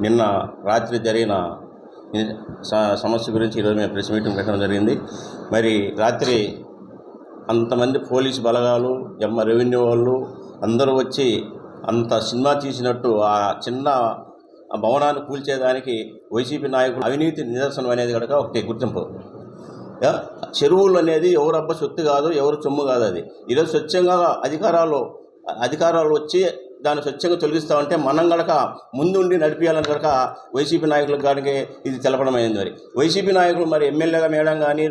నిన్న రాత్రి జరిగిన సమస్య గురించి ఈరోజు మేము ప్రెస్ మీటింగ్ పెట్టడం జరిగింది. మరి రాత్రి అంతమంది పోలీసు బలగాలు, రెవెన్యూ వాళ్ళు అందరూ వచ్చి అంత సినిమా తీసినట్టు ఆ చిన్న భవనాన్ని కూల్చేదానికి వైసీపీ నాయకులు అవినీతి నిదర్శనం అనేది కనుక ఒకటి గుర్తింపు. చెరువులు అనేది ఎవరు అబ్బ సొత్తు కాదు, ఎవరు సొమ్ము కాదు. అది ఈరోజు స్వచ్ఛంగా అధికారాలు వచ్చి దాన్ని స్వచ్ఛంగా తొలగిస్తామంటే మనం కనుక ముందుండి నడిపించాలని కనుక వైసీపీ నాయకులకు కానీ ఇది తెలపడం అయింది. మరి వైసీపీ నాయకులు మరి ఎమ్మెల్యేగా మేడం కానీ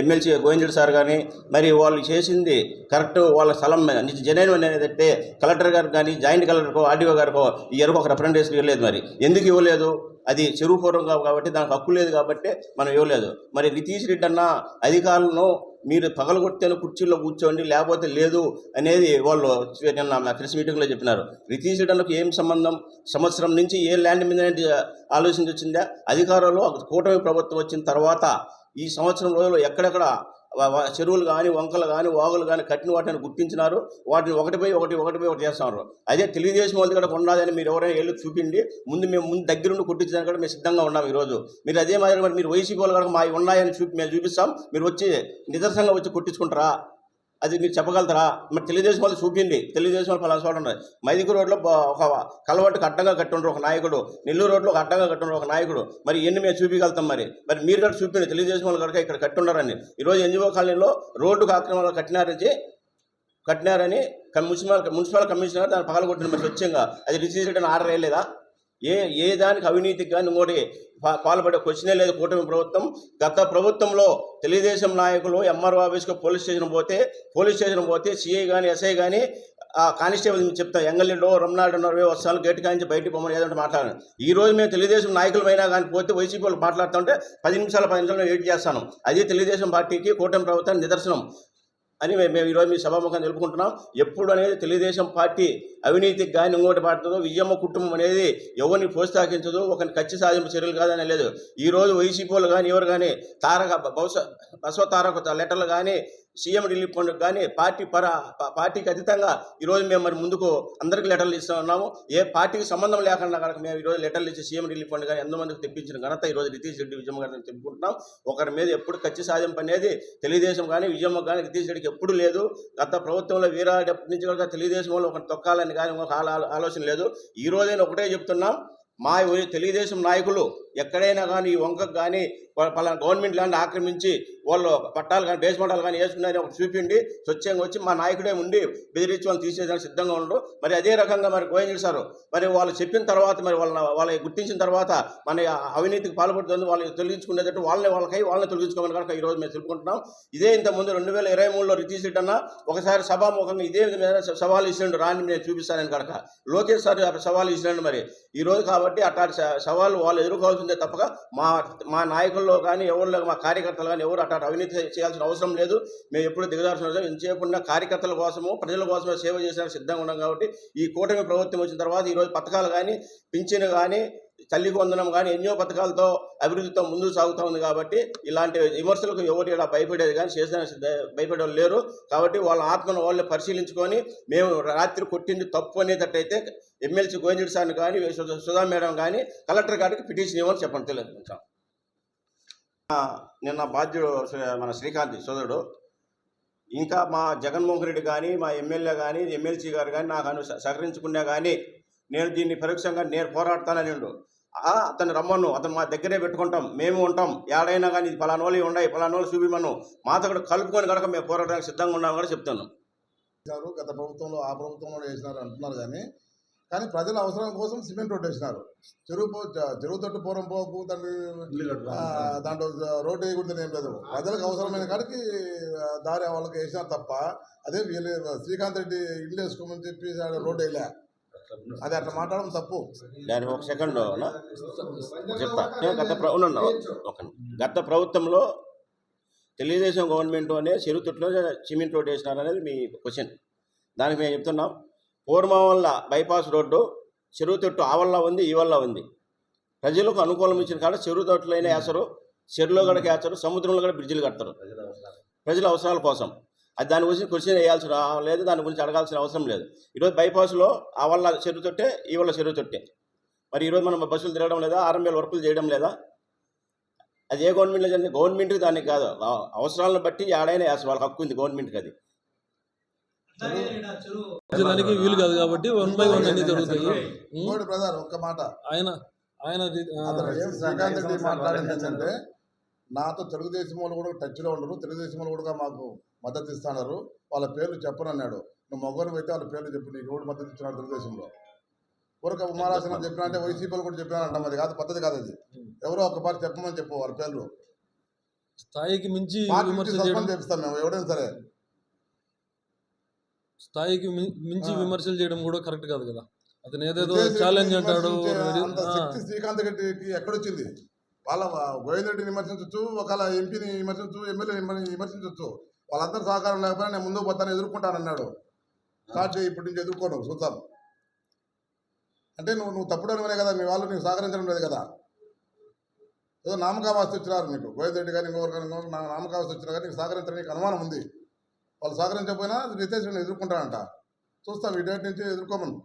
ఎమ్మెల్సీ గోవిందరెడ్డి సార్ కానీ మరి వాళ్ళు చేసింది కరెక్ట్. వాళ్ళ స్థలం జనైన్ అనేది అంటే కలెక్టర్ గారికి కానీ జాయింట్ కలెక్టర్కో ఆర్డీఓ గారికో ఈ ఎరుకు ఒక రిప్రజెంటేషన్ ఇవ్వలేదు. మరి ఎందుకు ఇవ్వలేదు? అది చెరువు పూర్వం కాబట్టి దానికి హక్కు లేదు కాబట్టి మనం ఇవ్వలేదు. మరి నితీష్ రెడ్డి అన్న అధికారులను మీరు పగలగొట్టేను కుర్చీల్లో కూర్చోండి లేకపోతే లేదు అనేది వాళ్ళు నిన్న ప్రెస్ మీటింగ్లో చెప్పినారు. నితీష్ రెడ్డి అన్నకు ఏం సంబంధం? సంవత్సరం నుంచి ఏ ల్యాండ్ మీద ఆలోచన వచ్చిందా? అధికారంలో కూటమి ప్రభుత్వం వచ్చిన తర్వాత ఈ సంవత్సరం రోజుల్లో ఎక్కడెక్కడ చెరువులు కానీ వంకలు కానీ వాగులు కానీ కట్టిన వాటిని గుర్తించినారు. వాటిని ఒకటిపై ఒకటి చేస్తున్నారు. అదే తెలుగుదేశం వాళ్ళు కూడా ఉన్నదని మీరు ఎవరైనా ఏళ్ళు చూపిండి మేము దగ్గరుండి కొట్టించడానికి కూడా మేము సిద్ధంగా ఉన్నాం. ఈరోజు మీరు అదే మాదిరి మీరు వైసీపీ వాళ్ళు కూడా మా ఉన్నాయని మేము చూపిస్తాం. మీరు వచ్చి నిదర్శనంగా వచ్చి కొట్టించుకుంటారా? అది మీరు చెప్పగలుగుతారా? మరి తెలుగుదేశం వాళ్ళు చూపిండి. తెలుగుదేశం వాళ్ళు పలానా చోట ఉన్నారు. మైదికు రోడ్లో ఒక కలవట్టుకు అడ్డంగా కట్టుండ్రు ఒక నాయకుడు, నెల్లూరు రోడ్లో ఒక అడ్డంగా కట్టుండ్రు ఒక నాయకుడు. మరి ఎన్ని మేము చూపించగలుగుతాం? మరి మీరు కూడా చూపిండి. తెలుగుదేశం వాళ్ళు కనుక ఇక్కడ కట్టుండారని ఈరోజు ఎన్జిఓ కాలనీలో రోడ్డుకు ఆక్రమణలు కట్టినారని మున్సిపల్ కమిషనర్ దాన్ని పగలగొట్టిన మరి స్వచ్ఛంగా అది రిసీవ్ చేయడానికి ఆర్డర్ వేయలేదా? ఏ దానికి అవినీతికి కానీ ఇంకోటి పాల్పడే క్వశ్చనే లేదు కూటమి ప్రభుత్వం. గత ప్రభుత్వంలో తెలుగుదేశం నాయకులు ఎంఆర్ఓ ఆఫీస్కి పోలీస్ స్టేషన్ పోతే సిఐ కానీ ఎస్ఐ కానీ కానిస్టేబుల్ చెప్తాం ఎంగల్లిడో రమనాడు వస్తాను గేట్ కానించి బయటకు పోమని ఏదంటే మాట్లాడాను. ఈ రోజు మేము తెలుగుదేశం నాయకులమైనా కానీ పోతే వైసీపీ వాళ్ళు మాట్లాడుతుంటే 10 నిమిషాలు వెయిట్ చేస్తాను. అదే తెలుగుదేశం పార్టీకి కూటమి ప్రభుత్వానికి నిదర్శనం అని మేము ఈరోజు మీ సభాముఖం తెలుపుకుంటున్నాం. ఎప్పుడు అనేది తెలుగుదేశం పార్టీ అవినీతికి కానీ ఇంకోటి పాడుతుందో విజయమ్మ కుటుంబం అనేది ఎవరిని ప్రోత్సహించదు, ఒకరిని కచ్చి సాధింపు చర్యలు కాదని లేదు. ఈరోజు వైసీపీ వాళ్ళు కానీ ఎవరు కానీ బసవ తారక లెటర్లు కానీ సీఎం రిలీఫ్ ఫండ్ కానీ పార్టీకి అతీతంగా ఈరోజు మేము మరి ముందుకు అందరికీ లెటర్లు ఇస్తూ ఉన్నాము. ఏ పార్టీకి సంబంధం లేకుండా కనుక మేము ఈరోజు లెటర్లు ఇచ్చి సీఎం రిలీఫ్ ఫండ్ కానీ ఎంతమందికి తెప్పించిన ఘనత ఈరోజు నితీష్ రెడ్డి విజయమ్మ గారిని చెప్పుకుంటున్నాం. ఒకరి మీద ఎప్పుడు కచ్చి సాధింపు అనేది తెలుగుదేశం కానీ విజయమ్మ కానీ నితీష్ రెడ్డికి ఎప్పుడు లేదు. గత ప్రభుత్వంలో వీరాడప్పటి నుంచి కనుక తెలుగుదేశం వాళ్ళు ఒకరిని తొక్కాలని కానీ ఆలోచన లేదు. ఈ రోజైనా ఒకటే చెప్తున్నాం, మా తెలుగుదేశం నాయకులు ఎక్కడైనా కానీ ఈ వంకకు కానీ పలానా గవర్నమెంట్ ల్యాండ్ ఆక్రమించి వాళ్ళు పట్టాలు కానీ బేస్ పట్టాలు కానీ వేసుకున్నారని ఒకటి చూపిండి స్వచ్ఛంగా వచ్చి మా నాయకుడే ఉండి బెదిరించి వాళ్ళు తీసేదానికి సిద్ధంగా ఉండరు. మరి అదే రకంగా మరి గోవిందరెడ్డి సార్ మరి వాళ్ళు చెప్పిన తర్వాత మరి వాళ్ళని గుర్తించిన తర్వాత మన అవినీతికి పాల్పడుతుంది వాళ్ళని తొలగించుకునేటట్టు వాళ్ళని తొలగించుకోమని కనుక ఈరోజు మేము తెలుపుకుంటున్నాం. ఇదే ఇంతకుముందు 2023లో నితీష్ రెడ్డి అన్న ఒకసారి సభాముఖంగా ఇదే సవాలు ఇచ్చినండు రాని నేను చూపిస్తానని కనుక లోకేష్ సార్ సవాలు ఇచ్చినండు. మరి ఈరోజు కాబట్టి అట్లాంటి సవాళ్ళు వాళ్ళు ఎదుర్కోవాల్సిందే తప్పక మా నాయకుల్లో కానీ ఎవరిలో మా కార్యకర్తలు కానీ ఎవరు అట్లాంటి అవినీతి చేయాల్సిన అవసరం లేదు. మేము ఎప్పుడు దిగదాల్సిన అవసరం ఎంతసేపున్నా కార్యకర్తల కోసము ప్రజల కోసమే సేవ చేసేందుకు సిద్ధంగా ఉన్నాం. కాబట్టి ఈ కూటమి ప్రభుత్వం వచ్చిన తర్వాత ఈరోజు పథకాలు కానీ పింఛను కానీ తల్లికి వందనం కానీ ఎన్నో పథకాలతో అభివృద్ధితో ముందుకు సాగుతూ ఉంది. కాబట్టి ఇలాంటి విమర్శలకు ఎవరు ఇలా భయపడేది కానీ భయపడే లేరు. కాబట్టి వాళ్ళ ఆత్మను వాళ్ళని పరిశీలించుకొని మేము రాత్రి కొట్టింది తప్పు అనేటట్టయితే ఎమ్మెల్సీ గోవిందరెడ్డి సార్ని కానీ సుధా మేడం కానీ కలెక్టర్ గారికి పిటిషన్ ఇవ్వని చెప్పండి తెలియజేస్తాం. నిన్న బాధ్యుడు మన శ్రీకాంత్ సోదరుడు ఇంకా మా జగన్మోహన్ రెడ్డి కానీ మా ఎమ్మెల్యే కానీ ఎమ్మెల్సీ గారు కానీ నాకు సహకరించుకున్నా కానీ నేను దీన్ని పరోక్షంగా నేను పోరాడతానని అతను రమ్మను, అతను మా దగ్గరే పెట్టుకుంటాం, మేము ఉంటాం. ఏడైనా కానీ ఇది పలానోళ్ళు ఉన్నాయి పలానోళ్ళు చూపిమను మాతో కూడా కలుపుకొని కనుక మేము పోరాడడానికి సిద్ధంగా ఉన్నామని కూడా చెప్తున్నాం. గత ప్రభుత్వంలో ఆ ప్రభుత్వంలో వేసినారు అంటున్నారు కానీ ప్రజల అవసరం కోసం సిమెంట్ రోడ్డు వేసినారు. చెరువు తట్టు పూర్వం పోకు దాంట్లో రోడ్డు వేయకూడదని ఏం లేదు. ప్రజలకు అవసరమైన కాడికి దారి వాళ్ళకి వేసినారు తప్ప అదే శ్రీకాంత్ రెడ్డి ఇల్లు వేసుకోమని చెప్పి రోడ్డు వేయలే. అది అట్లా మాట్లాడడం తప్పు. దాని ఒక సెకండ్ చెప్తా. గత ప్రభుత్వంలో తెలుగుదేశం గవర్నమెంట్ అనే చెరువుతుట్లో సిమెంట్ రోడ్డు వేసినారు అనేది మీ క్వశ్చన్. దానికి మేము చెప్తున్నాం, పూర్మవల్ల బైపాస్ రోడ్డు చెరువు తొట్టు ఆ వల్ల ఉంది ఈ వల్ల ఉంది. ప్రజలకు అనుకూలం ఇచ్చిన కాడ చెరువు తొట్టులైనా వేస్తారు, చెరువులో కూడా వేస్తారు, సముద్రంలో కూడా బ్రిడ్జిలు కడతారు ప్రజల అవసరాల కోసం. అది దాని గురించి క్వశ్చన్ వేయాల్సిన లేదు, దాని గురించి అడగాల్సిన అవసరం లేదు. ఈరోజు బైపాస్లో ఆ వల్ల చెరువు తొట్టే ఈ వల్ల చెరువు తొట్టే మరి ఈరోజు మనం బస్సులు తిరగడం లేదా, ఆర్ఎంఎల్ వర్కులు చేయడం లేదా? అది ఏ గవర్నమెంట్లో జరిగింది? గవర్నమెంట్కి దానికి కాదు, అవసరాలను బట్టి ఆడైనా వేస్తారు, వాళ్ళకి హక్కు ఉంది గవర్నమెంట్కి. అది దానికి వీలు కాదు కాబట్టి 1 by 1 అన్ని జరుగుతాయి. ఇంకోటి బ్రదర్ ఒక్క మాట, ఆయన ఆయన అతను ఏం శ్రీకాంత్ రెడ్డి మాట్లాడింది ఏంటంటే, నాతో తెలుగుదేశం వాళ్ళు కూడా టచ్లో ఉండరు, తెలుగుదేశం వాళ్ళు కూడా మాకు మద్దతు ఇస్తున్నారు, వాళ్ళ పేర్లు చెప్పనన్నాడు. నువ్వు మగవారు అయితే వాళ్ళ పేర్లు చెప్పు, నీకు ఎవరు మద్దతు ఇచ్చినాడు తెలుగుదేశంలో? ఊరక ఉమారాసన చెప్పినా అంటే వైసీపీలు కూడా చెప్పినారంట, మరి కాదు, పద్ధతి కాదు అది. ఎవరో ఒక పార్టీ చెప్పమని చెప్పు వాళ్ళ పేర్లు, స్థాయికి మించి పార్టీ విమర్శ సస్పెండ్ చేయడం, చేపిస్తాం మేము ఎవడైనా సరే. స్థాయికి మించి విమర్శలు చేయడం కూడా కరెక్ట్ కాదు కదా. అతను ఏదేదో విజయ్ ఛాలెంజ్ రెడ్డిని అంటాడు. విమర్శించే అంత శక్తి శ్రీకాంత్ రెడ్డికి ఎక్కడొచ్చింది? వాళ్ళ గోవింద్ రెడ్డిని విమర్శించవచ్చు, ఒకవేళ ఎంపీని విమర్శించు, ఎమ్మెల్యేని విమర్శించవచ్చు. వాళ్ళందరూ సహకారం లేకపోయినా నేను ముందుకు పోతాను, ఎదుర్కొంటానన్నాడు. స్టార్ట్ చేయి, ఇప్పటి నుంచి ఎదుర్కోను చూద్దాం అంటే నువ్వు తప్పుడు అనుకునే కదా, మీ వాళ్ళు నీకు సహకరించడం లేదు కదా. ఏదో నామకావాస్తి వచ్చినారు మీకు, గోవింద్ రెడ్డి కానీ ఇంకొకరు కానీ నామకావాస్తి వచ్చినా కానీ నీకు సహకరించడం నీకు అనుమానం ఉంది. వాళ్ళు సహకరించకపోయినా రితేష్ రెడ్డిని ఎదుర్కొంటానంట. చూస్తాం, ఈ డేట్ నుంచి ఎదుర్కోమను.